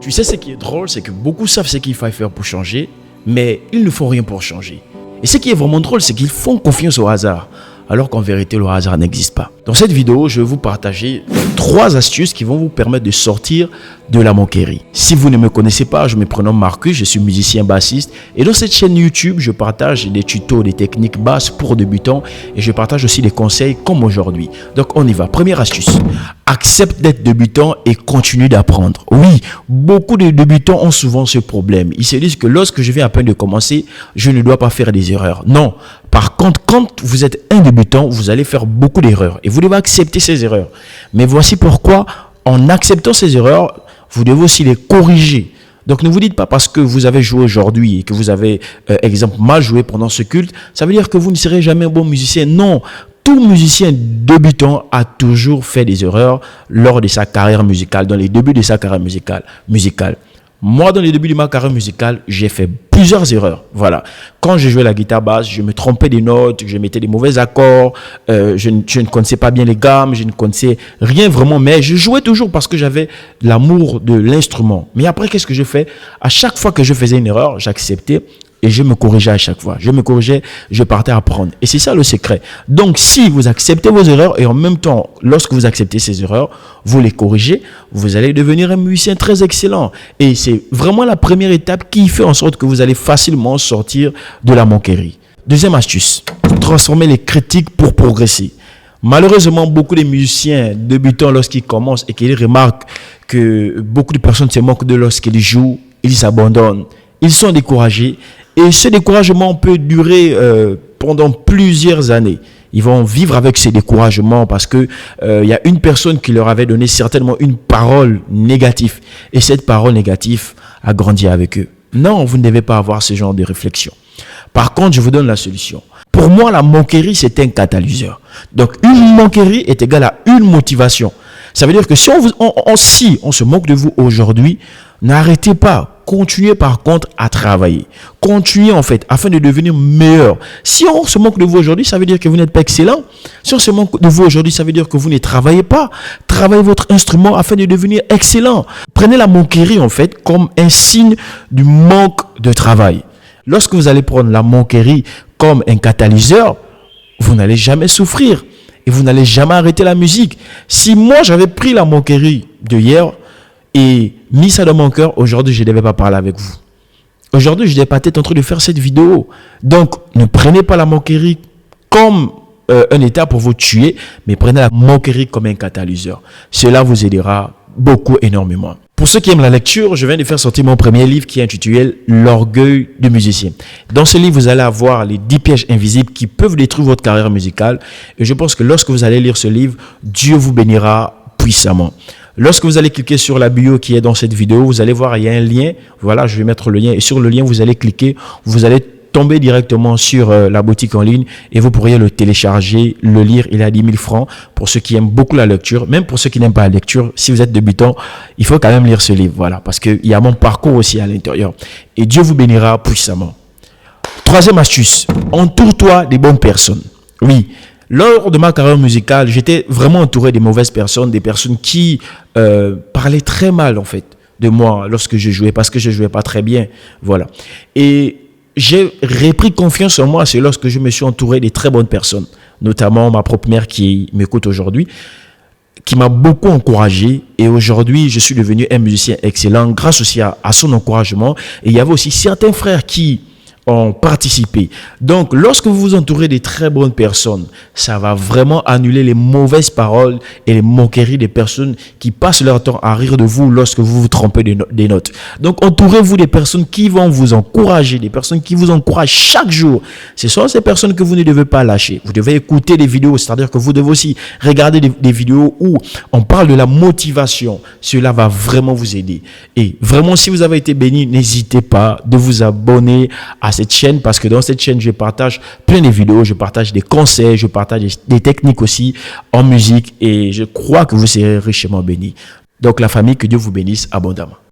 Tu sais ce qui est drôle, c'est que beaucoup savent ce qu'il faut faire pour changer, mais ils ne font rien pour changer. Et ce qui est vraiment drôle, c'est qu'ils font confiance au hasard, alors qu'en vérité, le hasard n'existe pas. Dans cette vidéo, je vais vous partager 3 astuces qui vont vous permettre de sortir de la manquerie. Si vous ne me connaissez pas, je me prénomme Marcus, je suis musicien bassiste. Et dans cette chaîne YouTube, je partage des tutos, des techniques basses pour débutants. Et je partage aussi des conseils comme aujourd'hui. Donc on y va. Première astuce. Accepte d'être débutant et continue d'apprendre. Oui, beaucoup de débutants ont souvent ce problème. Ils se disent que lorsque je viens à peine de commencer, je ne dois pas faire des erreurs. Non. Par contre, quand vous êtes un débutant, vous allez faire beaucoup d'erreurs. Et vous devez accepter ces erreurs. Mais voici pourquoi, en acceptant ces erreurs, vous devez aussi les corriger. Donc ne vous dites pas parce que vous avez joué aujourd'hui et que vous avez, exemple, mal joué pendant ce culte, ça veut dire que vous ne serez jamais un bon musicien. Non. Tout musicien débutant a toujours fait des erreurs lors de sa carrière musicale, dans les débuts de sa carrière musicale. Moi, dans les débuts de ma carrière musicale, j'ai fait plusieurs erreurs. Voilà. Quand je jouais la guitare basse, je me trompais des notes, je mettais des mauvais accords, je ne connaissais pas bien les gammes, je ne connaissais rien vraiment, mais je jouais toujours parce que j'avais l'amour de l'instrument. Mais après, qu'est-ce que je fais? À chaque fois que je faisais une erreur, j'acceptais. Et je me corrigeais à chaque fois. Je me corrigeais, je partais apprendre. Et c'est ça le secret. Donc, si vous acceptez vos erreurs et en même temps, lorsque vous acceptez ces erreurs, vous les corrigez, vous allez devenir un musicien très excellent. Et c'est vraiment la première étape qui fait en sorte que vous allez facilement sortir de la manquerie. Deuxième astuce, transformer les critiques pour progresser. Malheureusement, beaucoup de musiciens débutants, lorsqu'ils commencent et qu'ils remarquent que beaucoup de personnes se moquent d'eux lorsqu'ils jouent, ils s'abandonnent, ils sont découragés. Et ce découragement peut durer pendant plusieurs années. Ils vont vivre avec ces découragements parce que y a une personne qui leur avait donné certainement une parole négative. Et cette parole négative a grandi avec eux. Non, vous ne devez pas avoir ce genre de réflexion. Par contre, je vous donne la solution. Pour moi, la manquerie, c'est un catalyseur. Donc, une manquerie est égale à une motivation. Ça veut dire que si on se moque de vous aujourd'hui, n'arrêtez pas. Continuez par contre à travailler. Continuez en fait afin de devenir meilleur. Si on se moque de vous aujourd'hui, ça veut dire que vous n'êtes pas excellent. Si on se moque de vous aujourd'hui, ça veut dire que vous ne travaillez pas. Travaillez votre instrument afin de devenir excellent. Prenez la manquerie en fait comme un signe du manque de travail. Lorsque vous allez prendre la manquerie comme un catalyseur, vous n'allez jamais souffrir et vous n'allez jamais arrêter la musique. Si moi j'avais pris la manquerie de hier et mis ça dans mon cœur, aujourd'hui je ne devais pas parler avec vous. Aujourd'hui je devais pas être en train de faire cette vidéo. Donc ne prenez pas la manquerie comme un état pour vous tuer, mais prenez la manquerie comme un catalyseur. Cela vous aidera beaucoup, énormément. Pour ceux qui aiment la lecture, je viens de faire sortir mon premier livre qui est intitulé L'orgueil du musicien. Dans ce livre, vous allez avoir les 10 pièges invisibles qui peuvent détruire votre carrière musicale. Et je pense que lorsque vous allez lire ce livre, Dieu vous bénira puissamment. Lorsque vous allez cliquer sur la bio qui est dans cette vidéo, vous allez voir, il y a un lien. Voilà, je vais mettre le lien. Et sur le lien, vous allez cliquer. Vous allez tomber directement sur la boutique en ligne et vous pourriez le télécharger, le lire. Il est à 10 000 francs pour ceux qui aiment beaucoup la lecture. Même pour ceux qui n'aiment pas la lecture, si vous êtes débutant, il faut quand même lire ce livre. Voilà, parce qu'il y a mon parcours aussi à l'intérieur. Et Dieu vous bénira puissamment. Troisième astuce, entoure-toi des bonnes personnes. Oui. Lors de ma carrière musicale, j'étais vraiment entouré des mauvaises personnes, des personnes qui parlaient très mal en fait de moi lorsque je jouais parce que je jouais pas très bien, voilà. Et j'ai repris confiance en moi, c'est lorsque je me suis entouré de très bonnes personnes, notamment ma propre mère qui m'écoute aujourd'hui, qui m'a beaucoup encouragé et aujourd'hui je suis devenu un musicien excellent grâce aussi à son encouragement. Et il y avait aussi certains frères qui ont participé. Donc, lorsque vous vous entourez de très bonnes personnes, ça va vraiment annuler les mauvaises paroles et les moqueries des personnes qui passent leur temps à rire de vous lorsque vous vous trompez des notes. Donc, entourez-vous des personnes qui vont vous encourager, des personnes qui vous encouragent chaque jour. Ce sont ces personnes que vous ne devez pas lâcher. Vous devez écouter des vidéos, c'est-à-dire que vous devez aussi regarder des vidéos où on parle de la motivation. Cela va vraiment vous aider. Et vraiment, si vous avez été béni, n'hésitez pas de vous abonner à cette chaîne parce que dans cette chaîne, je partage plein de vidéos, je partage des conseils, je partage des techniques aussi en musique et je crois que vous serez richement bénis. Donc la famille, que Dieu vous bénisse abondamment.